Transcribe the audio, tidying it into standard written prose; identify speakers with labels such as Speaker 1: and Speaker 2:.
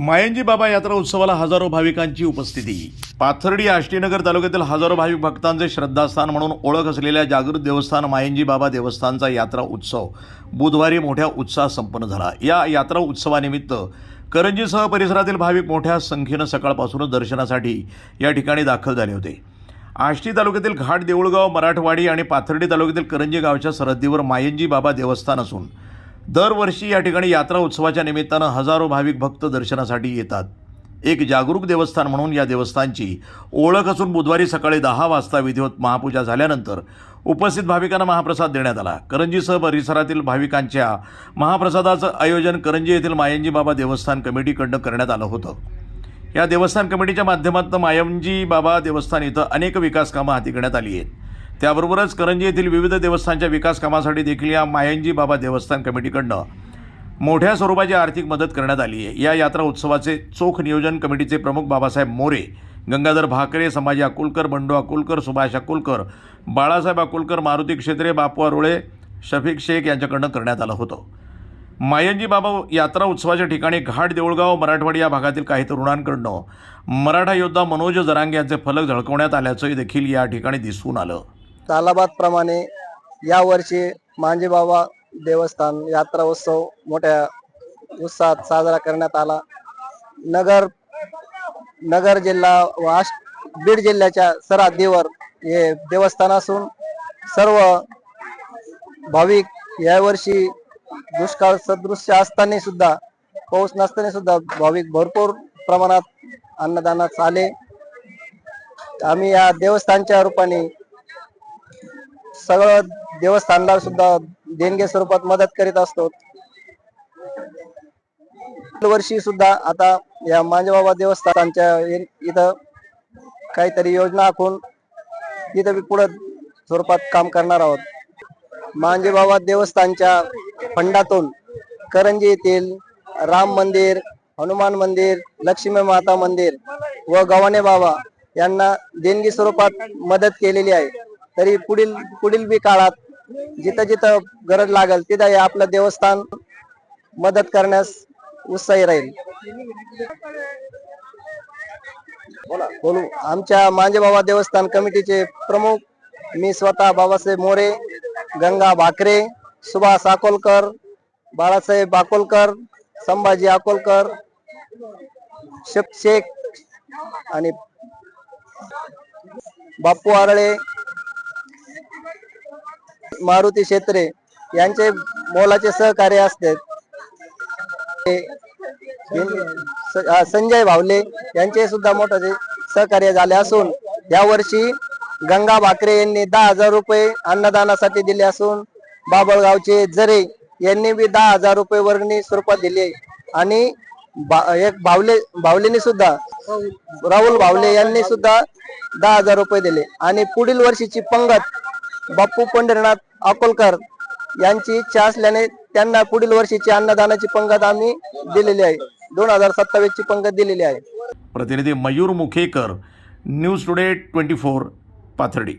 Speaker 1: मायंजी बाबा यात्रा उत्सवाला हजारो भाविकांची उपस्थिती। पाथर्डी आष्टीनगर तालुक्यातील हजारो भाविक भक्तांचे श्रद्धास्थान म्हणून ओळख असलेल्या जागृत देवस्थान मायंजी बाबा देवस्थानचा यात्रा उत्सव बुधवारी मोठ्या उत्साहात संपन्न झाला। या यात्रा उत्सवानिमित्त करंजीसह परिसरातील भाविक मोठ्या संख्येने सकाळपासूनच दर्शनासाठी या ठिकाणी दाखल झाले होते। आष्टी तालुक्यातील घाट देऊळगाव मराठवाडी आणि पाथर्डी तालुक्यातील करंजी गावच्या सरहद्दीवर मायंजी बाबा देवस्थान असून दरवर्षी या ठिकाणी यात्रा उत्सवाच्या निमित्तानं हजारो भाविक भक्त दर्शनासाठी येतात। एक जागरूक देवस्थान म्हणून या देवस्थानची ओळख असून बुधवारी सकाळी 10 वाजता विधिवत महापूजा झाल्यानंतर उपस्थित भाविकांना महाप्रसाद देण्यात आला। करंजीसह परिसरातील भाविकांच्या महाप्रसादाचं आयोजन करंजी येथील मायंजी बाबा देवस्थान कमिटीकडून करण्यात आलं होतं। या देवस्थान कमिटीच्या माध्यमातून मायंजी बाबा देवस्थान इथं अनेक विकास कामं हाती घेण्यात आली आहेत। त्याबरोबरच करंजी येथील विविध देवस्थानच्या विकास कामासाठी देखील या मायंजी बाबा देवस्थान कमिटीकडून मोठ्या स्वरूपाची आर्थिक मदत करण्यात आली आहे। या यात्रा उत्सवाचे चोख नियोजन कमिटीचे प्रमुख बाबासाहेब मोरे, गंगाधर भाकरे, संभाजी अकोलकर, बंडू अकोलकर, सुभाष अकोलकर, बाळासाहेब अकोलकर, मारुती क्षेत्रे, बापू अरोळे, शफीक शेख यांच्याकडून करण्यात आलं होतं। मायंजी बाबा यात्रा उत्सवाच्या ठिकाणी घाट देऊळगाव मराठवाडी या भागातील काही तरुणांकडून मराठा योद्धा मनोज जरांगे यांचे फलक झळकवण्यात आल्याचं देखील या ठिकाणी दिसून आलं।
Speaker 2: तालाबादप्रमाणे यावर्षी मांजी बाबा देवस्थान यात्रा उत्सव मोठ्या उत्साहात साजरा करण्यात आला। नगर जिल्हा व बीड जिल्ह्याच्या सरहद्दीवर हे देवस्थान असून सर्व भाविक यावर्षी दुष्काळ सदृश्य असताना सुद्धा, पाऊस नसताना सुद्धा भाविक भरपूर प्रमाणात अन्नदानास आले। आम्ही या देवस्थानच्या रूपाने सगळं देवस्थानला सुद्धा देणगी स्वरूपात मदत करीत असतो। वर्षी सुद्धा आता या मांजी बाबा देवस्थानच्या इथं काहीतरी योजना आखून इथं पुढे स्वरूपात काम करणार आहोत। मांजी बाबा देवस्थानच्या फंडातून करंजी येथील राम मंदिर, हनुमान मंदिर, लक्ष्मी माता मंदिर व गव्हाणे बाबा यांना देणगी स्वरूपात मदत केलेली आहे। तरी पुढील बी काळात जिथं जिथं गरज लागेल तिथं आपलं देवस्थान मदत करण्यास उत्साही राहील। बोलू आमच्या मांजी बाबा देवस्थान कमिटीचे प्रमुख मी स्वतः बाबासाहेब मोरे, गंगा भाकरे, सुभाष अकोलकर, बाळासाहेब अकोलकर, संभाजी अकोलकर, शेख आणि बापू अरोळे, मारुती क्षेत्रे यांचे मोलाचे सहकार्य असते। संजय भावले यांचे सुद्धा मोठे सहकार्य झाले असून यावर्षी गंगा भाकरे यांनी 10,000 रुपये अन्नदानासाठी दिले असून बाबळगावचे जरे यांनी बी 10,000 रुपये वर्गणी स्वरूपात दिले आणि एक भावलेनी सुद्धा राहुल भावले यांनी सुद्धा 10,000 रुपये दिले आणि पुढील वर्षीची पंगत बाप्पू पंढरीनाथ अकोलकर यांची इच्छा असल्याने त्यांना पुढील वर्षीची अन्नदानाची पंगत आम्ही दिलेली आहे। 2027 ची पंगत दिलेली आहे।
Speaker 1: प्रतिनिधी मयूर मुखेकर, न्यूज टुडे 24, पाथर्डी।